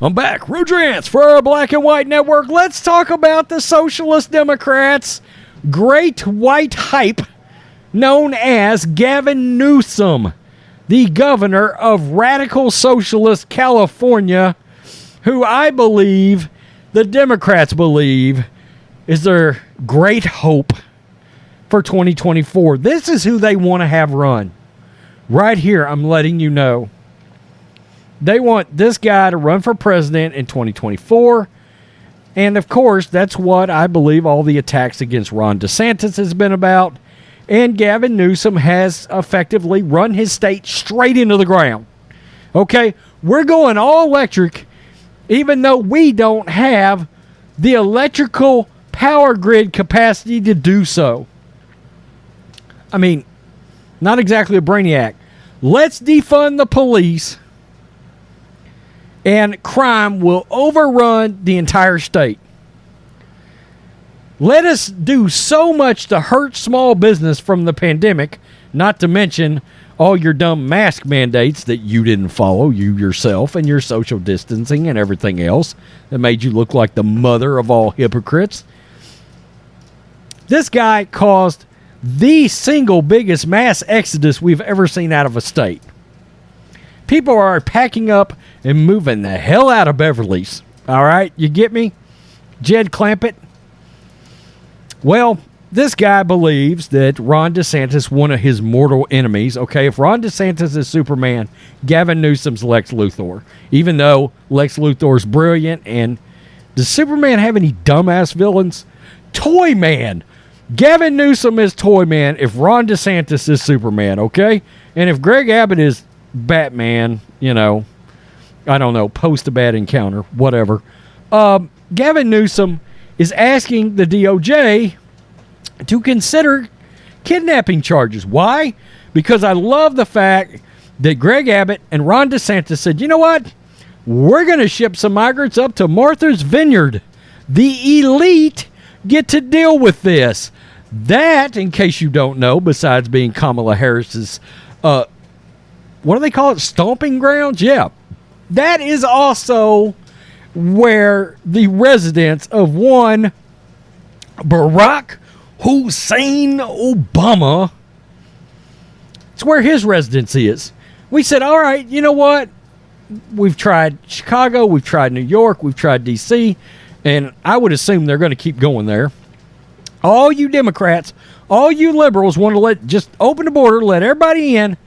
I'm back. Rudrance for our Black and White Network. Let's talk about the Socialist Democrats' great white hype known as Gavin Newsom, the governor of radical socialist California, who I believe the Democrats believe is their great hope for 2024. This is who they want to have run. Right here, I'm letting you know. They want this guy to run for president in 2024. And, of course, that's what I believe all the attacks against Ron DeSantis has been about. And Gavin Newsom has effectively run his state straight into the ground. Okay? We're going all electric, even though we don't have the electrical power grid capacity to do so. I mean, not exactly a brainiac. Let's defund the police, and crime will overrun the entire state. Let us do so much to hurt small business from the pandemic, not to mention all your dumb mask mandates that you didn't follow, you yourself, and your social distancing and everything else that made you look like the mother of all hypocrites. This guy caused the single biggest mass exodus we've ever seen out of a state. People are packing up and moving the hell out of Beverly's. All right, you get me? Jed Clampett. Well, this guy believes that Ron DeSantis, one of his mortal enemies. Okay, if Ron DeSantis is Superman, Gavin Newsom's Lex Luthor. Even though Lex Luthor's brilliant, and does Superman have any dumbass villains? Toy Man. Gavin Newsom is Toy Man if Ron DeSantis is Superman, okay? And if Greg Abbott is Batman, you know, I don't know, post a bad encounter, whatever. Gavin Newsom is asking the DOJ to consider kidnapping charges. Why? Because I love the fact that Greg Abbott and Ron DeSantis said, you know what? We're going to ship some migrants up to Martha's Vineyard. The elite get to deal with this. That, in case you don't know, besides being Kamala Harris's, what do they call it? Stomping grounds? Yeah. That is also where the residence of one Barack Hussein Obama, it's where his residence is. We said, all right, you know what? We've tried Chicago, we've tried New York, we've tried D.C., and I would assume they're going to keep going there. All you Democrats, all you liberals want to just open the border, let everybody in.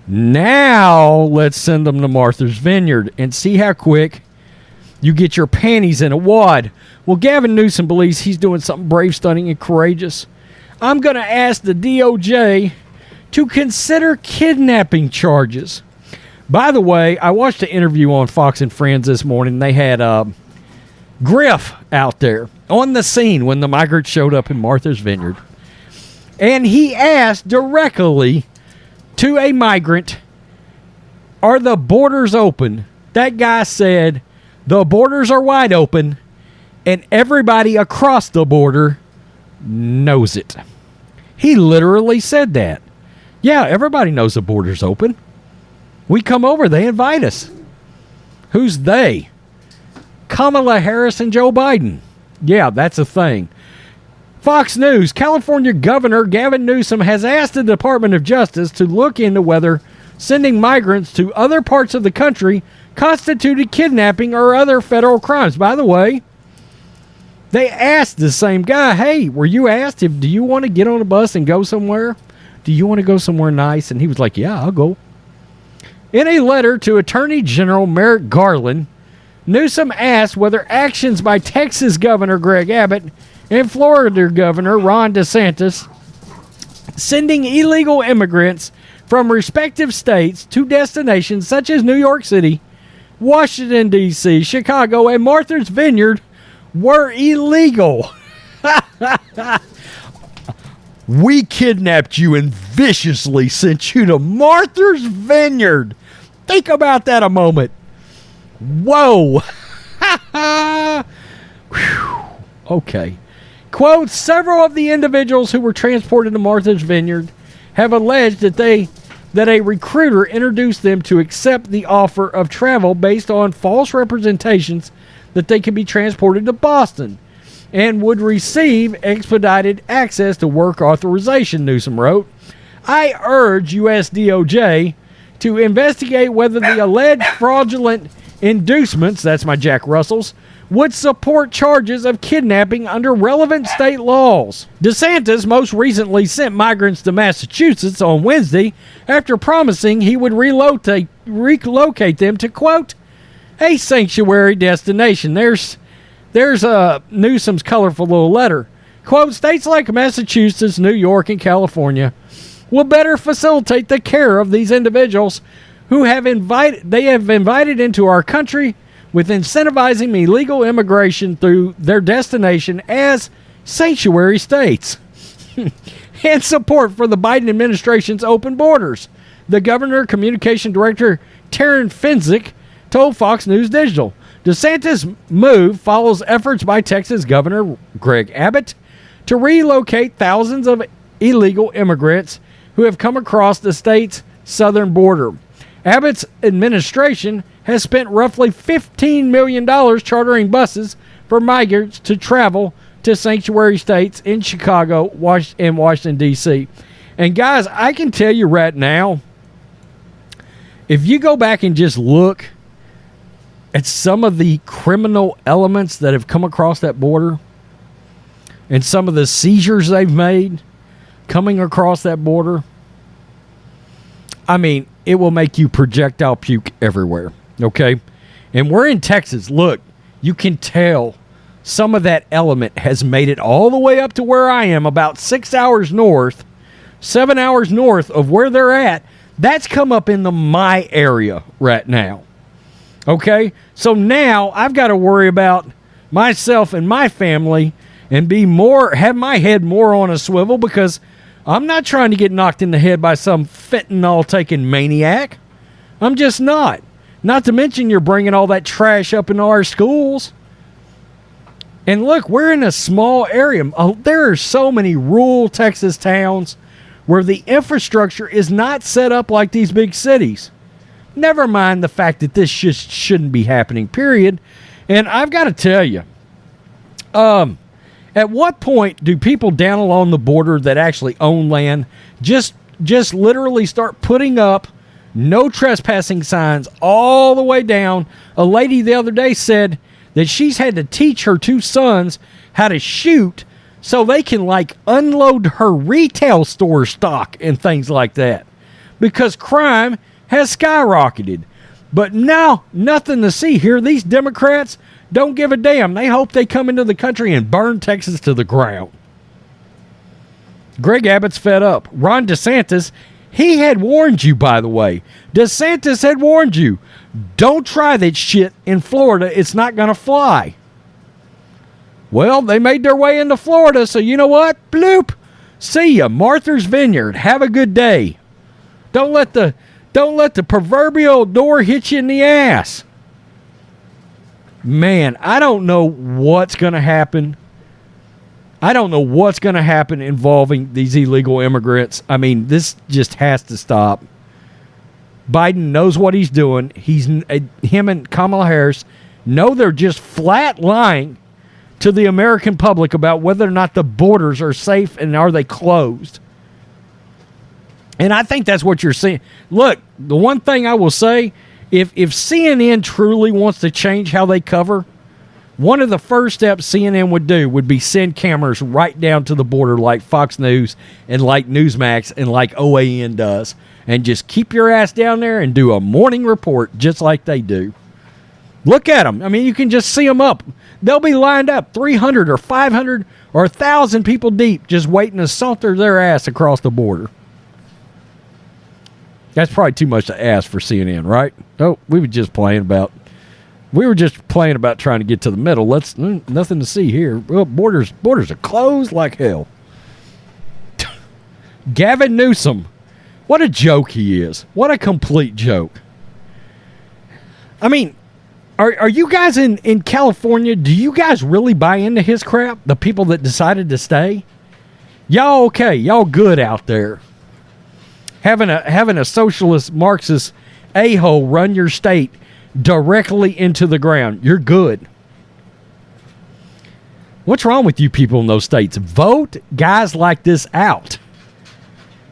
Now let's send them to Martha's Vineyard and see how quick you get your panties in a wad. Well, Gavin Newsom believes he's doing something brave, stunning, and courageous. I'm going to ask the DOJ to consider kidnapping charges. By the way, I watched an interview on Fox and Friends this morning. They had Griff out there on the scene when the migrants showed up in Martha's Vineyard. And he asked directly to a migrant, are the borders open? That guy said, the borders are wide open, and everybody across the border knows it. He literally said that. Yeah, everybody knows the border's open. We come over, they invite us. Who's they? Kamala Harris and Joe Biden. Yeah, that's a thing. Fox News, California Governor Gavin Newsom has asked the Department of Justice to look into whether sending migrants to other parts of the country constituted kidnapping or other federal crimes. By the way, they asked the same guy, hey, were you asked do you want to get on a bus and go somewhere? Do you want to go somewhere nice? And he was like, yeah, I'll go. In a letter to Attorney General Merrick Garland, Newsom asked whether actions by Texas Governor Greg Abbott and Florida Governor Ron DeSantis sending illegal immigrants from respective states to destinations such as New York City, Washington, D.C., Chicago, and Martha's Vineyard were illegal. We kidnapped you and viciously sent you to Martha's Vineyard. Think about that a moment. Whoa. Okay. Quote, several of the individuals who were transported to Martha's Vineyard have alleged that they that a recruiter introduced them to accept the offer of travel based on false representations that they could be transported to Boston and would receive expedited access to work authorization, Newsom wrote. I urge U.S. DOJ to investigate whether the alleged fraudulent inducements, that's my Jack Russells, would support charges of kidnapping under relevant state laws. DeSantis most recently sent migrants to Massachusetts on Wednesday after promising he would relocate them to, quote, a sanctuary destination. There's Newsom's colorful little letter. Quote, states like Massachusetts, New York, and California will better facilitate the care of these individuals who have invited into our country with incentivizing illegal immigration through their destination as sanctuary states and support for the Biden administration's open borders. The governor communication director Taryn Fensick told Fox News Digital. DeSantis' move follows efforts by Texas Governor Greg Abbott to relocate thousands of illegal immigrants who have come across the state's southern border. Abbott's administration has spent roughly $15 million chartering buses for migrants to travel to sanctuary states in Chicago and Washington, D.C. And guys, I can tell you right now, if you go back and just look at some of the criminal elements that have come across that border and some of the seizures they've made coming across that border, I mean, it will make you projectile puke everywhere, okay? And we're in Texas. Look, you can tell some of that element has made it all the way up to where I am, about 6 hours north, 7 hours north of where they're at. That's come up in my area right now, okay? So now I've got to worry about myself and my family and have my head more on a swivel because I'm not trying to get knocked in the head by some fentanyl-taking maniac. I'm just not. Not to mention you're bringing all that trash up into our schools. And look, we're in a small area. There are so many rural Texas towns where the infrastructure is not set up like these big cities. Never mind the fact that this just shouldn't be happening, period. And I've got to tell you, at what point do people down along the border that actually own land just literally start putting up no trespassing signs all the way down? A lady the other day said that she's had to teach her 2 sons how to shoot so they can unload her retail store stock and things like that because crime has skyrocketed. But now, nothing to see here. These Democrats don't give a damn. They hope they come into the country and burn Texas to the ground. Greg Abbott's fed up. Ron DeSantis, he had warned you, by the way. DeSantis had warned you. Don't try that shit in Florida. It's not going to fly. Well, they made their way into Florida, so you know what? Bloop. See ya. Martha's Vineyard. Have a good day. Don't let the proverbial door hit you in the ass. Man, I don't know what's going to happen. I don't know what's going to happen involving these illegal immigrants. I mean, this just has to stop. Biden knows what he's doing. Him and Kamala Harris know they're just flat lying to the American public about whether or not the borders are safe and are they closed. And I think that's what you're seeing. Look, the one thing I will say, if CNN truly wants to change how they cover, one of the first steps CNN would do would be send cameras right down to the border like Fox News and like Newsmax and like OAN does. And just keep your ass down there and do a morning report just like they do. Look at them. I mean, you can just see them up. They'll be lined up 300 or 500 or 1,000 people deep just waiting to saunter their ass across the border. That's probably too much to ask for CNN, right? Oh, we were just playing about trying to get to the middle. Nothing to see here. Well, borders are closed like hell. Gavin Newsom, what a joke he is. What a complete joke. I mean, are you guys in California, do you guys really buy into his crap? The people that decided to stay? Y'all okay. Y'all good out there. having a socialist Marxist a-hole run your state directly into the ground. You're good. What's wrong with you people in those states? Vote guys like this out.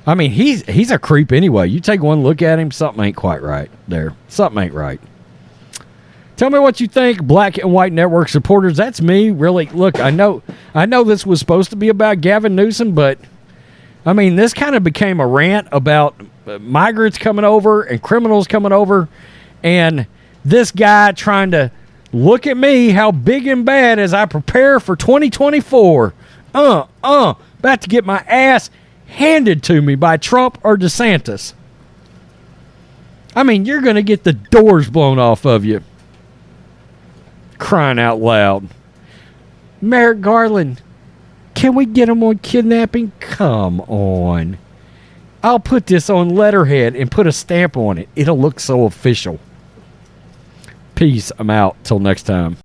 I mean, he's a creep anyway. You take one look at him, something ain't quite right there. Something ain't right. Tell me what you think, Black and White Network supporters. That's me, really. Look, I know this was supposed to be about Gavin Newsom, but I mean, this kind of became a rant about migrants coming over and criminals coming over, and this guy trying to look at me, how big and bad as I prepare for 2024. About to get my ass handed to me by Trump or DeSantis. I mean, you're going to get the doors blown off of you. Crying out loud. Merrick Garland, can we get him on kidnapping? Come on. I'll put this on letterhead and put a stamp on it. It'll look so official. Peace. I'm out. Till next time.